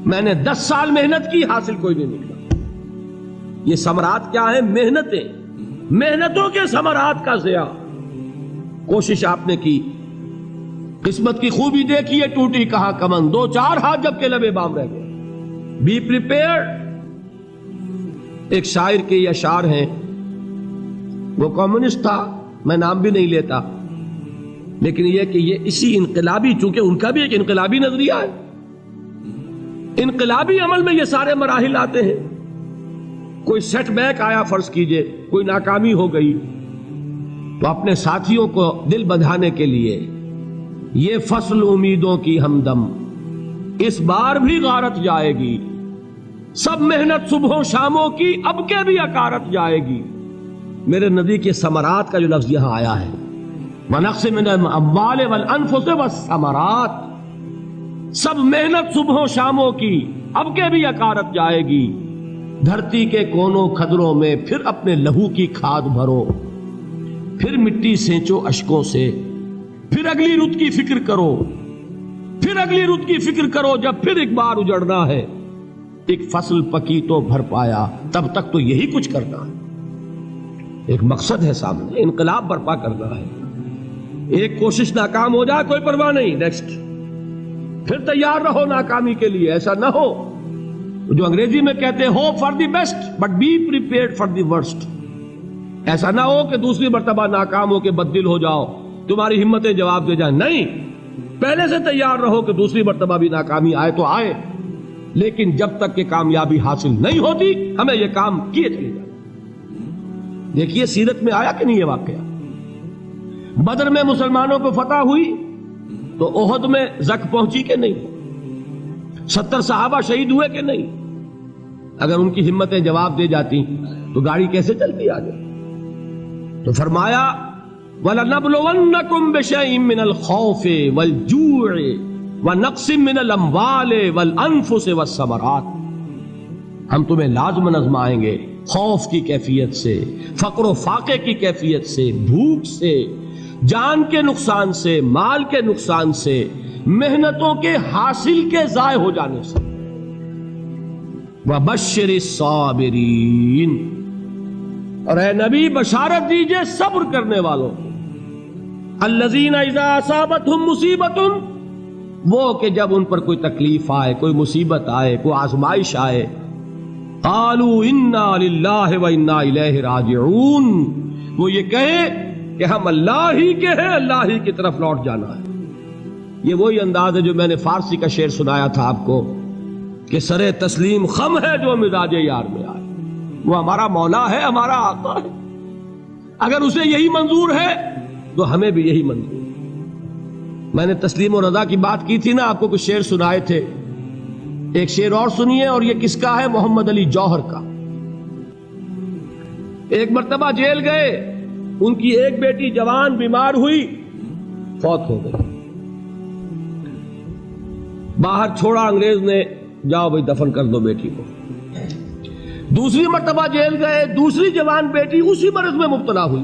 میں نے 10 سال محنت کی، حاصل کوئی نہیں نکلا۔ یہ ثمرات کیا ہیں؟ محنتیں، محنتوں کے ثمرات کا ضیاع۔ کوشش آپ نے کی، قسمت کی خوبی دیکھی ہے، ٹوٹی کہاں کمن، 2-4 ہاتھ جب کے لبے بام رہ گئے۔ Be prepared. ایک شاعر کے یہ اشعار ہیں، وہ کمیونسٹ تھا، میں نام بھی نہیں لیتا، لیکن یہ کہ یہ اسی انقلابی، چونکہ ان کا بھی ایک انقلابی نظریہ ہے، انقلابی عمل میں یہ سارے مراحل آتے ہیں۔ کوئی سیٹ بیک آیا، فرض کیجئے کوئی ناکامی ہو گئی، تو اپنے ساتھیوں کو دل بندھانے کے لیے یہ فصل امیدوں کی ہمدم اس بار بھی غارت جائے گی، سب محنت صبحوں شاموں کی اب کے بھی اکارت جائے گی۔ میرے نبی کے ثمرات کا جو لفظ یہاں آیا ہے، وَنَقْصٍ مِّنَ الْأَمْوَالِ وَالْأَنفُسِ وَالثَّمَرَاتِ، سب محنت صبحوں شاموں کی اب کے بھی اکارت جائے گی۔ دھرتی کے کونوں کھدروں میں پھر اپنے لہو کی کھاد بھرو، پھر مٹی سینچو اشکوں سے، پھر اگلی رت کی فکر کرو، پھر اگلی رت کی فکر کرو، جب پھر ایک بار اجڑنا ہے۔ ایک فصل پکی تو بھر پایا، تب تک تو یہی کچھ کرنا ہے۔ ایک مقصد ہے سامنے، انقلاب برپا کرنا ہے۔ ایک کوشش ناکام ہو جائے کوئی پرواہ نہیں، نیکسٹ، پھر تیار رہو ناکامی کے لیے۔ ایسا نہ ہو جو انگریزی میں کہتے ہیں hope for the best but be prepared for the worst. ایسا نہ ہو کہ دوسری مرتبہ ناکام ہو کے بددل ہو جاؤ، تمہاری ہمتیں جواب دے جائیں۔ نہیں، پہلے سے تیار رہو کہ دوسری مرتبہ بھی ناکامی آئے تو آئے، لیکن جب تک کہ کامیابی حاصل نہیں ہوتی ہمیں یہ کام کیے چلے جائیں۔ دیکھیے سیرت میں آیا کہ نہیں یہ واقعہ؟ بدر میں مسلمانوں کو فتح ہوئی تو احد میں زک پہنچی کہ نہیں؟ 70 صحابہ شہید ہوئے کہ نہیں؟ اگر ان کی ہمتیں جواب دے جاتی تو گاڑی کیسے چلتی آگے؟ تو فرمایا وَلَنَبْلُوَنَّكُمْ بِشَيْءٍ مِّنَ الْخَوْفِ وَالْجُوعِ وَنَقْصٍ مِّنَ الْأَمْوَالِ وَالْأَنفُسِ وَالثَّمَرَاتِ، ہم تمہیں لازماً آزمائیں گے، خوف کی کیفیت سے، فقر و فاقے کی کیفیت سے، بھوک سے، جان کے نقصان سے، مال کے نقصان سے، محنتوں کے حاصل کے ضائع ہو جانے سے۔ وَبَشِّرِ الصَّابِرِينَ، اور اے نبی بشارت دیجئے صبر کرنے والوں کو۔ الَّذِينَ إِذَا أَصَابَتْهُمْ مُصِيبَةٌ، وہ کہ جب ان پر کوئی تکلیف آئے، کوئی مصیبت آئے، کوئی آزمائش آئے، قالوا انا للہ وانا الیہ راجعون، وہ یہ کہیں کہ ہم اللہ ہی کے ہیں، اللہ ہی کی طرف لوٹ جانا ہے۔ یہ وہی انداز ہے جو میں نے فارسی کا شعر سنایا تھا آپ کو کہ سرے تسلیم خم ہے جو مزاج یار میں آئے۔ وہ ہمارا مولا ہے، ہمارا آقا ہے، اگر اسے یہی منظور ہے تو ہمیں بھی یہی منظور ہے۔ میں نے تسلیم و رضا کی بات کی تھی نا، آپ کو کچھ شعر سنائے تھے، ایک شعر اور سنیے، اور یہ کس کا ہے؟ محمد علی جوہر کا۔ ایک مرتبہ جیل گئے، ان کی ایک بیٹی جوان بیمار ہوئی، فوت ہو گئی، باہر چھوڑا انگریز نے، جاؤ بھائی دفن کر دو بیٹی کو۔ دوسری مرتبہ جیل گئے، دوسری جوان بیٹی اسی مرض میں مبتلا ہوئی۔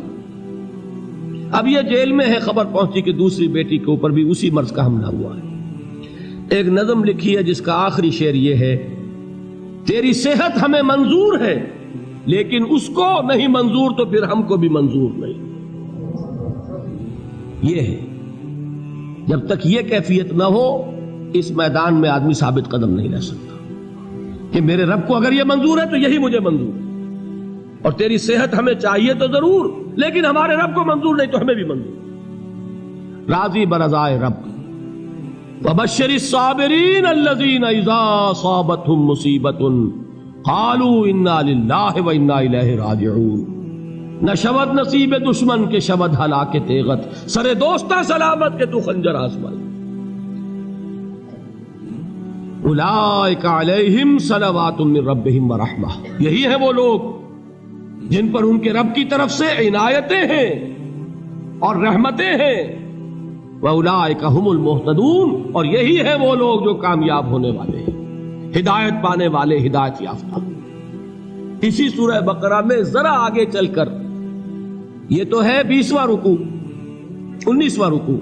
اب یہ جیل میں ہے، خبر پہنچی کہ دوسری بیٹی کے اوپر بھی اسی مرض کا حملہ ہوا ہے۔ ایک نظم لکھی ہے جس کا آخری شعر یہ ہے، تیری صحت ہمیں منظور ہے لیکن اس کو نہیں منظور تو پھر ہم کو بھی منظور نہیں۔ یہ ہے، جب تک یہ کیفیت نہ ہو اس میدان میں آدمی ثابت قدم نہیں رہ سکتا کہ میرے رب کو اگر یہ منظور ہے تو یہی مجھے منظور ہے، اور تیری صحت ہمیں چاہیے تو ضرور، لیکن ہمارے رب کو منظور نہیں تو ہمیں بھی منظور۔ راضی برضائے رب۔ وَبَشِّرِ الصَّابِرِينَ الَّذِينَ إِذَا أَصَابَتْهُمْ مُصِيبَةٌ قَالُوا إِنَّا لِلَّهِ وَإِنَّا إِلَيْهِ رَاجِعُونَ۔ نہ شود نصیب دشمن کے شود ہلاک تیغت، سر دوستاں سلامت کے تو خنجر آزمائے۔ اولئک علیہم صلوات من ربہم ورحمہ، یہی ہے وہ لوگ جن پر ان کے رب کی طرف سے عنایتیں ہیں اور رحمتیں ہیں۔ وَأُولَئِكَ هُمُ الْمُهْتَدُونَ، اور یہی ہے وہ لوگ جو کامیاب ہونے والے ہیں، ہدایت پانے والے، ہدایت یافتہ۔ اسی سورہ بقرہ میں ذرا آگے چل کر، یہ تو ہے 20واں رکوع، 19واں رکوع،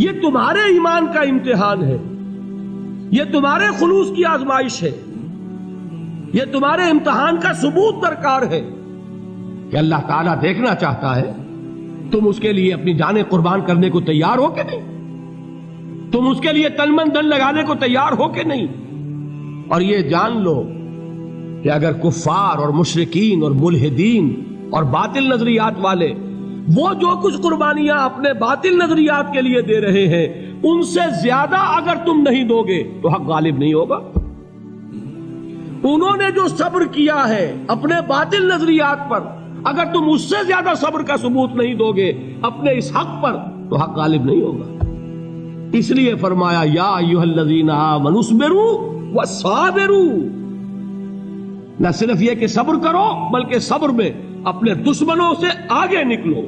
یہ تمہارے ایمان کا امتحان ہے، یہ تمہارے خلوص کی آزمائش ہے، یہ تمہارے امتحان کا ثبوت درکار ہے کہ اللہ تعالیٰ دیکھنا چاہتا ہے تم اس کے لیے اپنی جانیں قربان کرنے کو تیار ہو کہ نہیں، تم اس کے لیے تن من دھن لگانے کو تیار ہو کہ نہیں۔ اور یہ جان لو کہ اگر کفار اور مشرکین اور ملحدین اور باطل نظریات والے وہ جو کچھ قربانیاں اپنے باطل نظریات کے لیے دے رہے ہیں ان سے زیادہ اگر تم نہیں دو گے تو حق غالب نہیں ہوگا۔ انہوں نے جو صبر کیا ہے اپنے باطل نظریات پر، اگر تم اس سے زیادہ صبر کا ثبوت نہیں دو گے اپنے اس حق پر تو حق غالب نہیں ہوگا۔ اس لیے فرمایا یا ایھا الذین آمنوا اصبروا وصابروا، نہ صرف یہ کہ صبر کرو بلکہ صبر میں اپنے دشمنوں سے آگے نکلو،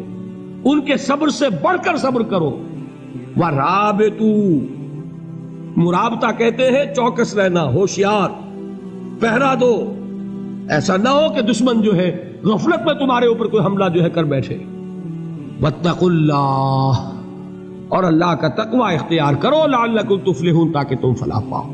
ان کے صبر سے بڑھ کر صبر کرو۔ ورابطوا، مرابطہ کہتے ہیں چوکس رہنا، ہوشیار، پہرا دو، ایسا نہ ہو کہ دشمن جو ہے غفلت میں تمہارے اوپر کوئی حملہ جو ہے کر بیٹھے۔ واتقوا اللہ، اور اللہ کا تقوی اختیار کرو، لعلکم تفلحون، تاکہ تم فلاح پاؤ۔